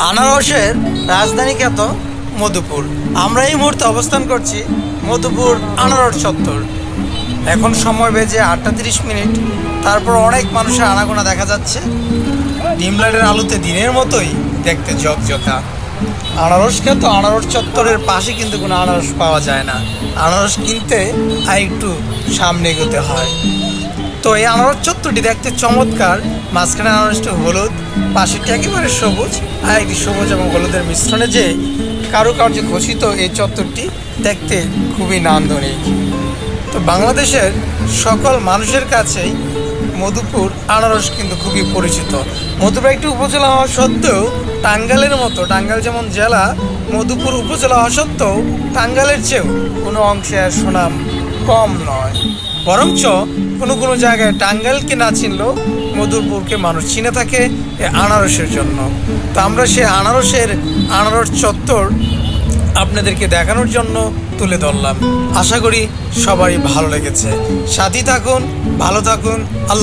আনারসের রাজধানী খ্যাত মধুপুর। আমরা এই মুহূর্তে অবস্থান করছি মধুপুর আনারস চত্বর। এখন সময় বেজে 8:30। তারপর অনেক মানুষের আনাগোনা দেখা যাচ্ছে। ডিম লাইটের আলোতে দিনের মতোই দেখতে ঝকঝকা। আনারস খ্যাত আনারস চত্বরের পাশে কিন্তু কোনো আনারস পাওয়া যায় না। আনারস কিনতে আর একটু সামনে এগোতে হয়। তো এই আনারস চত্বরটি দেখতে চমৎকার। মাঝখানে আনারসটি হলুদ, পাশেরটি একেবারে সবুজ, আর একটি সবুজ এবং হলুদের মিশ্রণে যে কারুকার্যে ঘোষিত এই চত্বরটি দেখতে খুবই নান্দনিক। তো বাংলাদেশের সকল মানুষের কাছেই মধুপুর আনারস কিন্তু খুবই পরিচিত। মধুপুর একটি উপজেলা হওয়া সত্ত্বেও টাঙ্গাইলের মতো, টাঙ্গাইল যেমন জেলা, মধুপুর উপজেলা হওয়া সত্ত্বেও টাঙ্গাইলের চেয়েও কোনো অংশে আর সুনাম কম নয়। বরঞ্চ কোনো কোনো জায়গায় টাঙ্গাইলকে না চিনলেও মধুপুরকে মানুষ চিনে থাকে এই আনারসের জন্য। তো আমরা সেই আনারস চত্বর আপনাদেরকে দেখানোর জন্য তুলে ধরলাম। আশা করি সবারই ভালো লেগেছে। সাথী থাকুন, ভালো থাকুন। আল্লাহ।